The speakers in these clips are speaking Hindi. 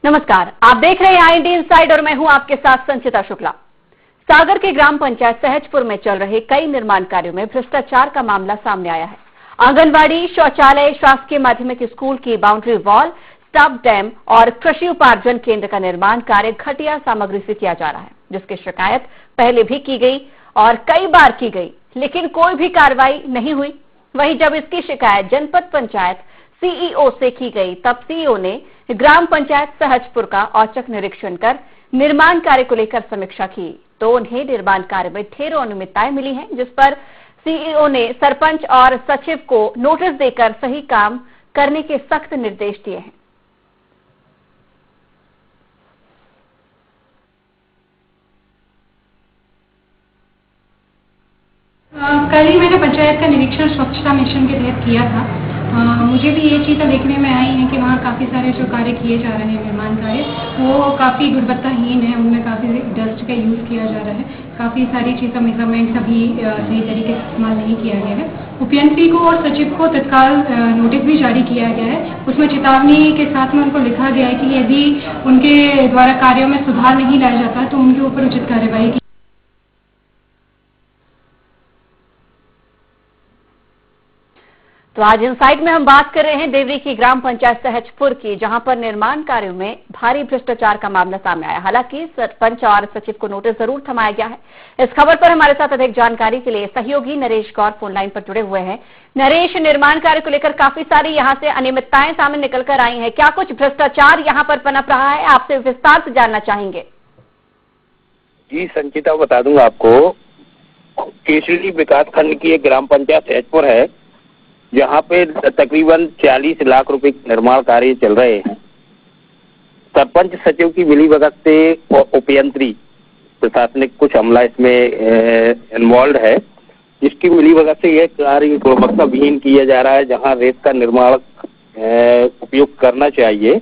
नमस्कार, आप देख रहे हैं IND इनसाइड और मैं हूं आपके साथ संचिता शुक्ला। सागर के ग्राम पंचायत सहजपुर में चल रहे कई निर्माण कार्यों में भ्रष्टाचार का मामला सामने आया है। आंगनबाड़ी, शौचालय, शासकीय माध्यमिक स्कूल की बाउंड्री वॉल, स्टॉप डैम और कृषि उपार्जन केंद्र का निर्माण कार्य घटिया सामग्री से किया जा रहा है, जिसकी शिकायत पहले भी की गई और कई बार की गई, लेकिन कोई भी कार्रवाई नहीं हुई। वहीं जब इसकी शिकायत जनपद पंचायत CEO से की गई, तब CEO ने ग्राम पंचायत सहजपुर का औचक निरीक्षण कर निर्माण कार्य को लेकर समीक्षा की, तो उन्हें निर्माण कार्य में ढेरों अनियमितताएं मिली हैं, जिस पर CEO ने सरपंच और सचिव को नोटिस देकर सही काम करने के सख्त निर्देश दिए हैं। कल ही मैंने पंचायत का निरीक्षण स्वच्छता मिशन के तहत किया था। मुझे भी ये चीज़ें देखने में आई है कि वहाँ काफ़ी सारे जो कार्य किए जा रहे हैं, निर्माण कार्य, वो काफ़ी गुणवत्ताहीन है। उनमें काफ़ी डस्ट का यूज़ किया जा रहा है, काफ़ी सारी चीज़ें मेजरमेंट्स अभी सही तरीके से इस्तेमाल नहीं किया गया है। उपयंत्री को और सचिव को तत्काल नोटिस भी जारी किया गया है। उसमें चेतावनी के साथ में उनको लिखा गया है कि यदि उनके द्वारा कार्यों में सुधार नहीं लाया जाता तो उनके ऊपर उचित कार्रवाई की। तो आज इनसाइड में हम बात कर रहे हैं देवरी की ग्राम पंचायत सहजपुर की, जहां पर निर्माण कार्यों में भारी भ्रष्टाचार का मामला सामने आया। हालांकि सरपंच और सचिव को नोटिस जरूर थमाया गया है। इस खबर पर हमारे साथ अधिक जानकारी के लिए सहयोगी नरेश गौर फोन लाइन पर जुड़े हुए हैं। नरेश, निर्माण कार्य को लेकर काफी सारी यहां से अनियमितताएं सामने निकल कर आई है, क्या कुछ भ्रष्टाचार यहां पर पनप रहा है? आपसे विस्तार से जानना चाहेंगे। जी संचिता, बता दूंगा आपको। केसरी विकास खंड की एक ग्राम पंचायत सहजपुर है, जहाँ पे तकरीबन 40 लाख रुपए के निर्माण कार्य चल रहे हैं। सरपंच सचिव की मिलीभगत से उपयंत्री प्रशासनिक कुछ अमला इसमें इन्वॉल्व है, जिसकी मिलीभगत से यह कार्य गुणवत्ता विहीन किया जा रहा है। जहाँ रेत का निर्माण उपयोग करना चाहिए,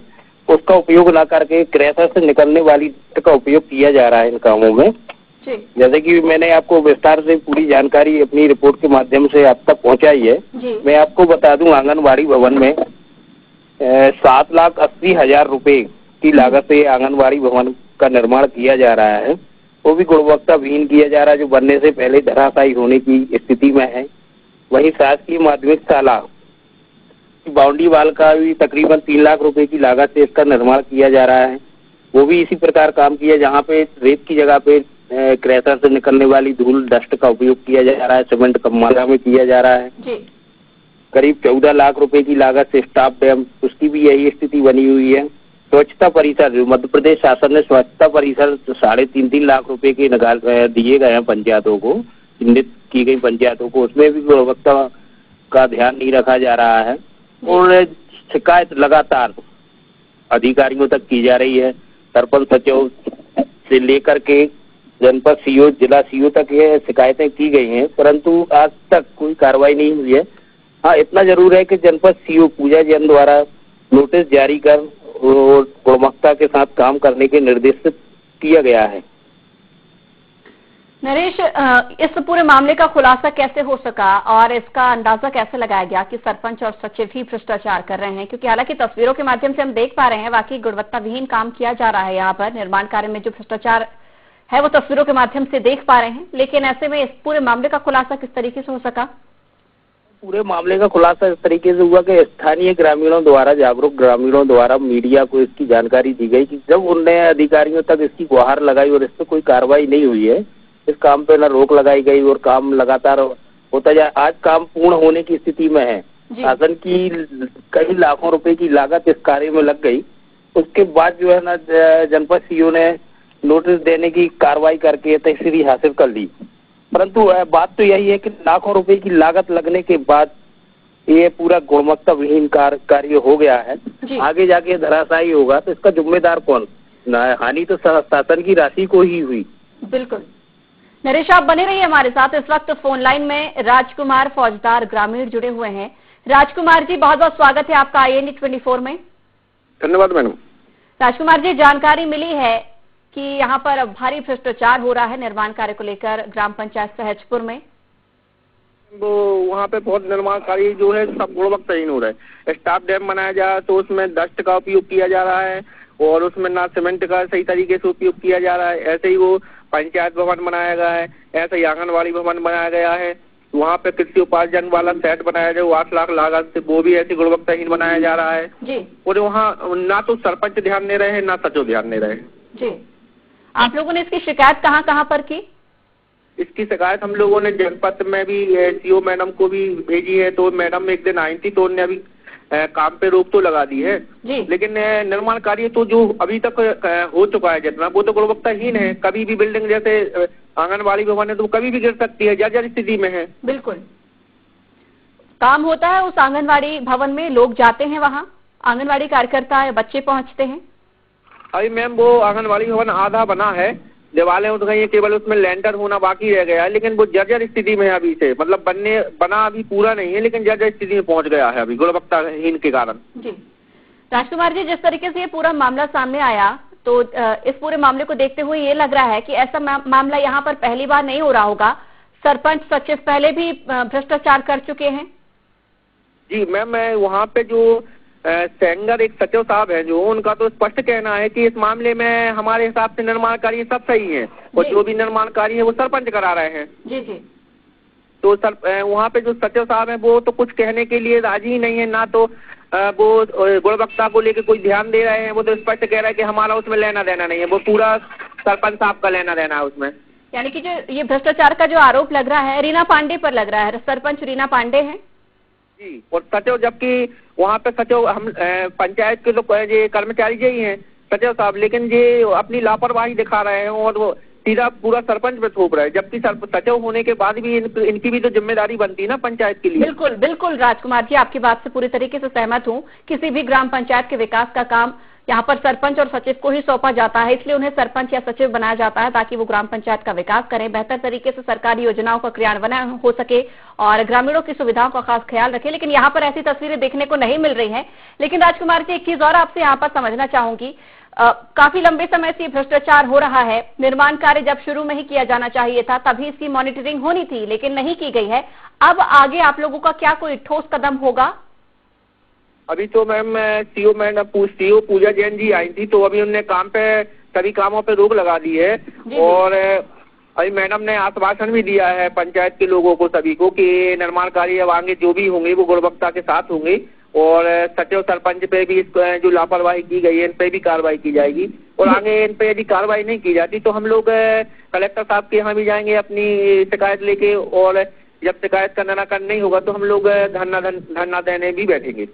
उसका उपयोग न करके क्रैशर से निकलने वाली का उपयोग किया जा रहा है इन कामों में। जैसे कि मैंने आपको विस्तार से पूरी जानकारी अपनी रिपोर्ट के माध्यम से आप तक पहुंचाई है। मैं आपको बता दूं, आंगनबाड़ी भवन में 7,80,000 रुपए की लागत से आंगनबाड़ी भवन का निर्माण किया जा रहा है। वो भी गुणवत्ता विहीन किया जा रहा है, जो बनने से पहले धराशायी होने की स्थिति में है। वहीं शासकीय माध्यमिक शाला बाउंड्री वाल का भी तकरीबन 3 लाख रुपए की लागत से इसका निर्माण किया जा रहा है। वो भी इसी प्रकार काम किया, जहाँ पे रेत की जगह पे क्रैशर से निकलने वाली धूल डस्ट का उपयोग किया जा रहा है, सीमेंट कम मात्रा में किया जा रहा है। करीब 14 लाख रुपए की लागत से स्टॉप डैम, उसकी भी यही स्थिति बनी हुई है। स्वच्छता परिसर, जो मध्य प्रदेश शासन ने स्वच्छता परिसर 3.5 लाख रुपए के दिए गए हैं पंचायतों को, चिन्हित की गई पंचायतों को, उसमें भी गुणवत्ता का ध्यान नहीं रखा जा रहा है और शिकायत लगातार अधिकारियों तक की जा रही है। सरपंच सचिव से लेकर के जनपद CEO, जिला CEO तक ये शिकायतें की गई हैं, परंतु आज तक कोई कार्रवाई नहीं हुई है। हाँ, इतना जरूर है कि जनपद CEO पूजा जैन द्वारा नोटिस जारी कर और गुणवत्ता के साथ काम करने के निर्देश किया गया है। नरेश, इस पूरे मामले का खुलासा कैसे हो सका और इसका अंदाजा कैसे लगाया गया कि सरपंच और सचिव ही भ्रष्टाचार कर रहे हैं? क्योंकि हालांकि तस्वीरों के माध्यम से हम देख पा रहे हैं वाकई गुणवत्ता विहीन काम किया जा रहा है। यहाँ पर निर्माण कार्य में जो भ्रष्टाचार है वो तस्वीरों के माध्यम से देख पा रहे हैं, लेकिन ऐसे में इस पूरे मामले का खुलासा किस तरीके से हो सका? पूरे मामले का खुलासा इस तरीके से हुआ कि स्थानीय ग्रामीणों द्वारा, जागरूक ग्रामीणों द्वारा मीडिया को इसकी जानकारी दी गई कि जब उनने अधिकारियों तक इसकी गुहार लगाई और इस पर कोई कार्रवाई नहीं हुई है, इस काम पे न रोक लगाई गई और काम लगातार होता जाए। आज काम पूर्ण होने की स्थिति में है। शासन की कई लाखों रुपए की लागत इस कार्य में लग गई। उसके बाद जो है ना, जनपद CEO ने नोटिस देने की कार्रवाई करके तहसील हासिल कर ली, परंतु बात तो यही है कि लाखों रुपए की लागत लगने के बाद ये पूरा गुणवत्ता विहीन कार्य हो गया है। आगे जाके धराशायी होगा तो इसका जिम्मेदार कौन? हानि तो शासन की राशि को ही हुई। बिल्कुल। नरेश, आप बने रहिए हमारे साथ। इस वक्त फोन लाइन में राजकुमार फौजदार ग्रामीण जुड़े हुए हैं। राजकुमार जी, बहुत बहुत स्वागत है आपका IND 24 में। धन्यवाद मैडम। राजकुमार जी, जानकारी मिली है कि यहाँ पर भारी भ्रष्टाचार हो रहा है निर्माण कार्य को लेकर ग्राम पंचायत सहजपुर में। वो वहाँ पे बहुत निर्माण कार्य जो है सब गुणवत्ताहीन हो रहा है। स्टॉप डैम बनाया जा तो उसमें डस्ट का उपयोग किया जा रहा है और उसमें ना सीमेंट का सही तरीके से उपयोग किया जा रहा है। ऐसे ही वो पंचायत भवन बनाया गया है, ऐसे ही आंगनबाड़ी भवन बनाया गया है, वहाँ पे कृषि उपार्जन वाला सेट बनाया जाए 8 लाख लागत से, वो भी ऐसी गुणवत्ताहीन बनाया जा रहा है जी। और वहाँ ना तो सरपंच ध्यान दे रहे हैं ना सचिव ध्यान दे रहे हैं जी। आप लोगों ने इसकी शिकायत कहाँ कहाँ पर की? इसकी शिकायत हम लोगों ने जनपद में भी सीओ मैडम को भी भेजी है, तो मैडम एक दिन आई थी तो उन्होंने अभी काम पे रोक तो लगा दी है जी। लेकिन निर्माण कार्य तो जो अभी तक हो चुका है जितना, वो तो गुणवत्ताहीन है। कभी भी बिल्डिंग जैसे आंगनबाड़ी भवन है तो कभी भी गिर सकती है, जर्जर स्थिति में है। बिल्कुल। काम होता है उस आंगनबाड़ी भवन में, लोग जाते हैं वहाँ, आंगनबाड़ी कार्यकर्ता या बच्चे पहुँचते हैं? अभी मैम वो आंगनबाड़ी भवन आधा बना है, दीवारें उठ गई है, केवल उसमें लेंटर होना बाकी रह गया है, लेकिन वो जर्जर स्थिति में है अभी से, मतलब बना अभी पूरा नहीं है लेकिन जर्जर स्थिति में पहुंच गया है अभी गुणवत्ताहीन के कारण। जी। राजकुमार जी, जिस तरीके से ये पूरा मामला सामने आया तो इस पूरे मामले को देखते हुए ये लग रहा है कि ऐसा मामला यहाँ पर पहली बार नहीं हो रहा होगा। सरपंच सचिव पहले भी भ्रष्टाचार कर चुके हैं। जी मैम, वहाँ पे जो सेंगर एक सचिव साहब है जो, उनका तो स्पष्ट कहना है कि इस मामले में हमारे हिसाब से निर्माण कार्य सब सही है और जो भी निर्माण कार्य है वो सरपंच करा रहे हैं। जी जी। तो वहाँ पे जो सचिव साहब है वो तो कुछ कहने के लिए राजी ही नहीं है, ना तो वो गुणवत्ता को लेकर कोई ध्यान दे रहे हैं। वो तो स्पष्ट कह रहा है कि हमारा उसमें लेना देना नहीं है, वो पूरा सरपंच साहब का लेना देना है उसमें। यानी कि जो ये भ्रष्टाचार का जो आरोप लग रहा है रीना पांडे पर लग रहा है, सरपंच रीना पांडे हैं जी। और सचिव, जबकि वहाँ पे सचिव हम पंचायत के लोग ये कर्मचारी ही हैं सचिव साहब, लेकिन ये अपनी लापरवाही दिखा रहे हैं और वो सीधा पूरा सरपंच पे थोप रहे हैं, जबकि सचिव होने के बाद भी इनकी भी तो जिम्मेदारी बनती है ना पंचायत के लिए। बिल्कुल बिल्कुल राजकुमार जी, आपकी बात से पूरी तरीके से सहमत हूँ। किसी भी ग्राम पंचायत के विकास का काम यहाँ पर सरपंच और सचिव को ही सौंपा जाता है, इसलिए उन्हें सरपंच या सचिव बनाया जाता है ताकि वो ग्राम पंचायत का विकास करें, बेहतर तरीके से सरकारी योजनाओं का क्रियान्वयन हो सके और ग्रामीणों की सुविधाओं का खास ख्याल रखें। लेकिन यहाँ पर ऐसी तस्वीरें देखने को नहीं मिल रही हैं। लेकिन राजकुमार जी, एक चीज और आपसे यहाँ पर समझना चाहूंगी, काफी लंबे समय से भ्रष्टाचार हो रहा है। निर्माण कार्य जब शुरू में ही किया जाना चाहिए था, तभी इसकी मॉनिटरिंग होनी थी, लेकिन नहीं की गई है। अब आगे आप लोगों का क्या कोई ठोस कदम होगा? अभी तो मैम सीओ पूजा जैन जी आई थी, तो अभी उन्होंने काम पे सभी कामों पे रोक लगा दी है और अभी मैडम ने आश्वासन भी दिया है पंचायत के लोगों को सभी को कि निर्माण कार्य अब आगे जो भी होंगे वो गुणवत्ता के साथ होंगे और सचिव सरपंच पे भी जो लापरवाही की गई है इन पे भी कार्रवाई की जाएगी और आगे इन पे यदि कार्रवाई नहीं की जाती तो हम लोग कलेक्टर साहब के यहाँ भी जाएंगे अपनी शिकायत लेके, और जब शिकायत का निराकरण नहीं होगा तो हम लोग धरना देने भी बैठेंगे।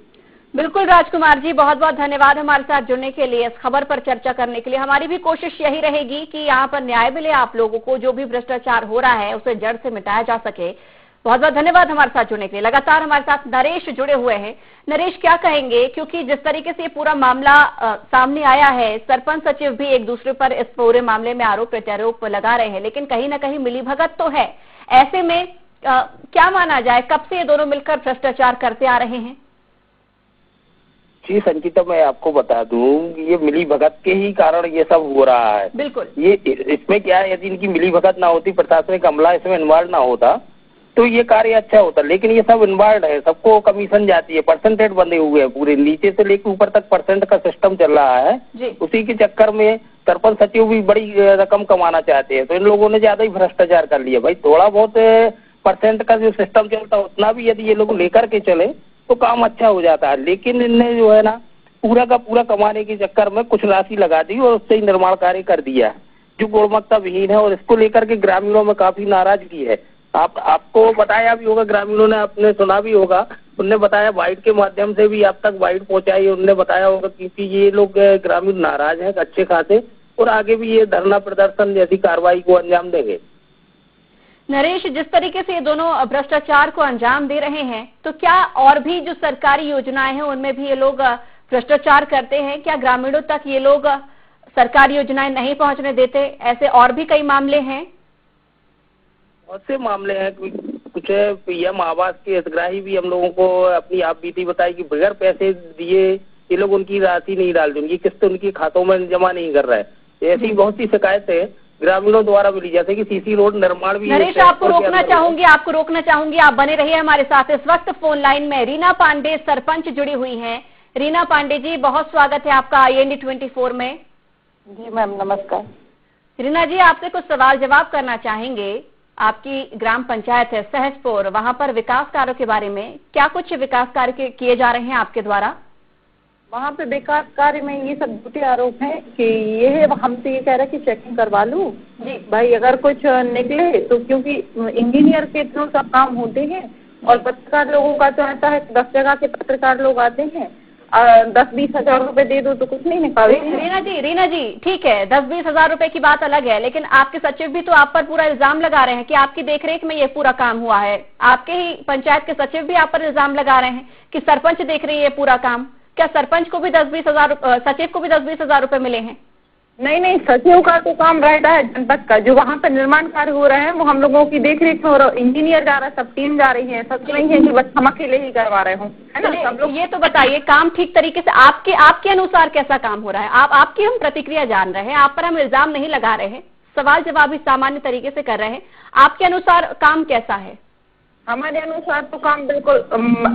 बिल्कुल राजकुमार जी, बहुत बहुत धन्यवाद हमारे साथ जुड़ने के लिए, इस खबर पर चर्चा करने के लिए। हमारी भी कोशिश यही रहेगी कि यहाँ पर न्याय मिले आप लोगों को, जो भी भ्रष्टाचार हो रहा है उसे जड़ से मिटाया जा सके। बहुत बहुत धन्यवाद हमारे साथ जुड़ने के लिए। लगातार हमारे साथ नरेश जुड़े हुए हैं। नरेश, क्या कहेंगे, क्योंकि जिस तरीके से ये पूरा मामला सामने आया है, सरपंच सचिव भी एक दूसरे पर इस पूरे मामले में आरोप प्रत्यारोप लगा रहे हैं, लेकिन कहीं ना कहीं मिलीभगत तो है। ऐसे में क्या माना जाए, कब से ये दोनों मिलकर भ्रष्टाचार करते आ रहे हैं? जी संचिता, मैं आपको बता दूं, ये मिली भगत के ही कारण ये सब हो रहा है। बिल्कुल। ये इसमें क्या है, यदि इनकी मिली भगत ना होती, प्रशासनिक अमला इसमें इन्वॉल्व ना होता तो ये कार्य अच्छा होता, लेकिन ये सब इन्वॉल्व है, सबको कमीशन जाती है, परसेंटेज बंधे हुए हैं पूरे, नीचे से लेकर ऊपर तक परसेंट का सिस्टम चल रहा है जी। उसी के चक्कर में सरपंच सचिव भी बड़ी रकम कमाना चाहते हैं, तो इन लोगों ने ज्यादा ही भ्रष्टाचार कर लिया। भाई थोड़ा बहुत परसेंट का जो सिस्टम चलता है उतना भी यदि ये लोग लेकर के चले तो काम अच्छा हो जाता है, लेकिन इनने जो है ना पूरा का पूरा कमाने के चक्कर में कुछ राशि लगा दी और उससे ही निर्माण कार्य कर दिया जो गुणवत्ता विहीन है, और इसको लेकर के ग्रामीणों में काफी नाराजगी है। आपको बताया भी होगा, ग्रामीणों ने आपने सुना भी होगा, उनने बताया वाइट के माध्यम से भी आप तक वाइट पहुंचाई, उनने बताया होगा कि ये लोग ग्रामीण नाराज हैं अच्छे खासे और आगे भी ये धरना प्रदर्शन जैसी कार्रवाई को अंजाम देंगे। नरेश, जिस तरीके से ये दोनों भ्रष्टाचार को अंजाम दे रहे हैं, तो क्या और भी जो सरकारी योजनाएं हैं उनमें भी ये लोग भ्रष्टाचार करते हैं? क्या ग्रामीणों तक ये लोग सरकारी योजनाएं नहीं पहुंचने देते? ऐसे और भी कई मामले हैं। बहुत से मामले हैं, कुछ पीएम आवास के हितग्राही भी हम लोगों को अपनी आप बीती बताई कि बगैर पैसे दिए ये लोग उनकी राशि नहीं डालते, उनकी किस्त उनकी खातों में जमा नहीं कर रहा है। ऐसी बहुत सी शिकायतें ग्रामीणों द्वारा मिली, जैसे कि सीसी रोड निर्माण भी। नरेश, आपको रोकना चाहूंगी, आप बने रहिए हमारे साथ। इस वक्त फोन लाइन में रीना पांडे सरपंच जुड़ी हुई हैं। रीना पांडे जी, बहुत स्वागत है आपका IND 24 में। जी मैम, नमस्कार। रीना जी, आपसे कुछ सवाल जवाब करना चाहेंगे। आपकी ग्राम पंचायत है सहजपुर, वहां पर विकास कार्यों के बारे में क्या कुछ विकास कार्य किए जा रहे हैं आपके द्वारा? वहाँ पे विकास कार्य में ये सब झूठे आरोप हैं कि ये है, हमसे ये कह रहा है कि चेकिंग करवा लूँ। जी भाई, अगर कुछ निकले तो, क्योंकि इंजीनियर के थ्रू सब काम होते हैं और पत्रकार लोगों का तो ऐसा है 10 जगह के पत्रकार लोग आते हैं, 10-20 हजार रुपए दे दो तो कुछ नहीं निकाले। रीना जी ठीक है, 10-20 हजार रुपए की बात अलग है, लेकिन आपके सचिव भी तो आप पर पूरा इल्जाम लगा रहे हैं कि आपकी देखरेख में ये पूरा काम हुआ है। आपके ही पंचायत के सचिव भी आप पर इल्जाम लगा रहे हैं कि सरपंच देख रही है पूरा काम। क्या सरपंच को भी 10-20 हजार, सचिव को भी 10-20 हजार रुपए मिले हैं? नहीं, सचिव का तो काम रहता है जनपद का, जो वहाँ पे निर्माण कार्य हो रहे हैं वो हम लोगों की देखरेख में हो रहा है। इंजीनियर जा रहा है, सब टीम जा रही है, सब नहीं है कि बस हम अकेले ही करवा रहे हों, है ना। सब लोग ये तो बताइए, काम ठीक तरीके से आपके अनुसार कैसा काम हो रहा है? आपकी हम प्रतिक्रिया जान रहे हैं, आप पर हम इल्जाम नहीं लगा रहे हैं, सवाल जवाब भी सामान्य तरीके से कर रहे हैं। आपके अनुसार काम कैसा है? हमारे अनुसार तो काम बिल्कुल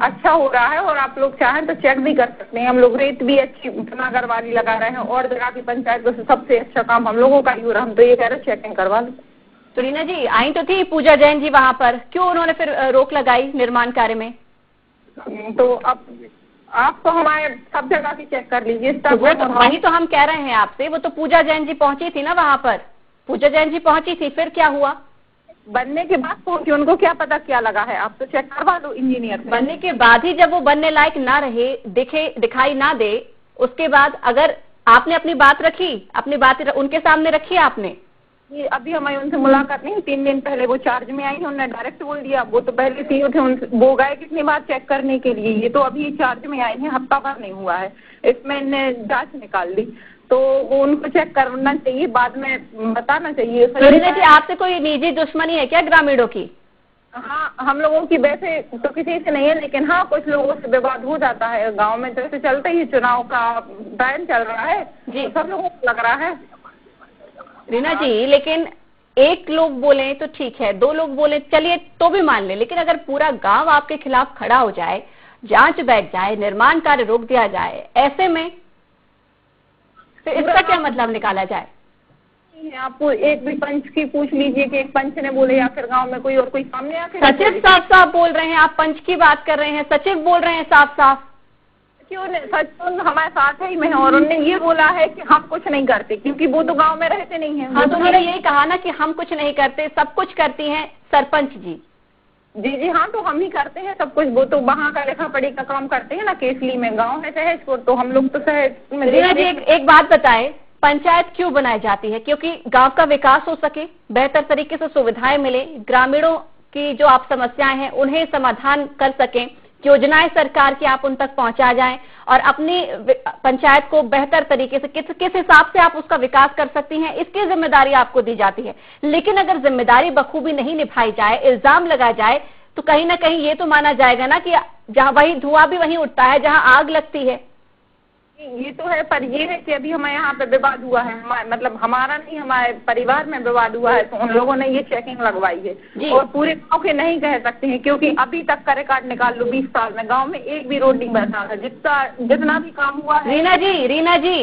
अच्छा हो रहा है, और आप लोग चाहें तो चेक भी कर सकते हैं। हम लोग रेत भी अच्छी नागर वाली लगा रहे हैं, और जगह की पंचायत से सबसे अच्छा काम हम लोगों का ही हो रहा है। हम तो ये कह रहे हैं चेकिंग करवा लो। तो रीना जी, आई तो थी पूजा जैन जी वहां पर, क्यों उन्होंने फिर रोक लगाई निर्माण कार्य में? तो अब आप तो हमारे सब जगह की चेक कर लीजिए। वही तो हम कह रहे हैं आपसे, वो तो पूजा जैन जी पहुंची थी ना वहां पर, पूजा जैन जी पहुंची थी, फिर क्या हुआ? बनने के बाद पहुंची, उनको क्या पता क्या लगा है। आप तो चेक करवा दो इंजीनियर से। बनने के बाद ही, जब वो बनने लायक ना रहे, दिखाई ना दे, उसके बाद अगर आपने अपनी बात रखी, अपनी बात उनके सामने रखी आपने? ये अभी हमारी उनसे मुलाकात नहीं, 3 दिन पहले वो चार्ज में आई है, उन्होंने डायरेक्ट बोल दिया। वो तो पहले सीओ थे, वो गए कितनी बार चेक करने के लिए, ये तो अभी चार्ज में आई है, हफ्ता भर नहीं हुआ है, इसमें इन्हें जांच निकाल दी। तो वो उनको चेक करना चाहिए, बाद में बताना चाहिए। रीना जी, आपसे कोई निजी दुश्मनी है क्या ग्रामीणों की? हाँ, हम लोगों की वैसे तो किसी से नहीं है, लेकिन हाँ कुछ लोगों से विवाद हो जाता है गांव में, तो ऐसे चलते ही, चुनाव का टाइम चल रहा है जी, सब लोगों को लग रहा है। रीना जी, लेकिन एक लोग बोले तो ठीक है, 2 लोग बोले चलिए तो भी मान ले, लेकिन अगर पूरा गांव आपके खिलाफ खड़ा हो जाए, जांच बैठ जाए, निर्माण कार्य रोक दिया जाए, ऐसे में तो इसका क्या मतलब निकाला जाए? आपको एक भी पंच की पूछ लीजिए कि एक पंच ने बोले, या फिर गांव में कोई और कोई सामने आके सचिव साफ बोल रहे हैं, आप पंच की बात कर रहे हैं, सचिव बोल रहे हैं साफ। क्यों सचिव हमारे साथ ही में है, और उन्होंने ये बोला है कि हम कुछ नहीं करते, क्योंकि वो तो गांव में रहते नहीं है। हाँ, तो उन्होंने यही कहा ना कि हम कुछ नहीं करते, सब कुछ करती हैं सरपंच जी। जी हाँ, तो हम ही करते हैं सब कुछ। वो तो वहाँ का लेखा पढ़ी का काम करते हैं ना, केसली में गांव है सहजपुर, तो हम लोग तो सहज में। रीना जी, एक बात बताएं, पंचायत क्यों बनाई जाती है? क्योंकि गांव का विकास हो सके, बेहतर तरीके से सुविधाएं मिले, ग्रामीणों की जो आप समस्याएं हैं उन्हें समाधान कर सकें, योजनाएं सरकार की आप उन तक पहुंचा जाएं, और अपनी पंचायत को बेहतर तरीके से किस हिसाब से आप उसका विकास कर सकती हैं, इसकी जिम्मेदारी आपको दी जाती है। लेकिन अगर जिम्मेदारी बखूबी नहीं निभाई जाए, इल्जाम लगा जाए, तो कहीं ना कहीं ये तो माना जाएगा ना कि जहां वही धुआं भी वहीं उठता है जहां आग लगती है। ये तो है, पर ये है कि अभी हमारे यहाँ पे विवाद हुआ है, मतलब हमारा नहीं, हमारे परिवार में विवाद हुआ है, तो उन लोगों ने ये चेकिंग लगवाई है। और पूरे गांव के नहीं कह सकते हैं, क्योंकि अभी तक का रिकॉर्ड निकाल लो, 20 साल में गांव में एक भी रोड नहीं बना था, जितना भी काम हुआ है। रीना जी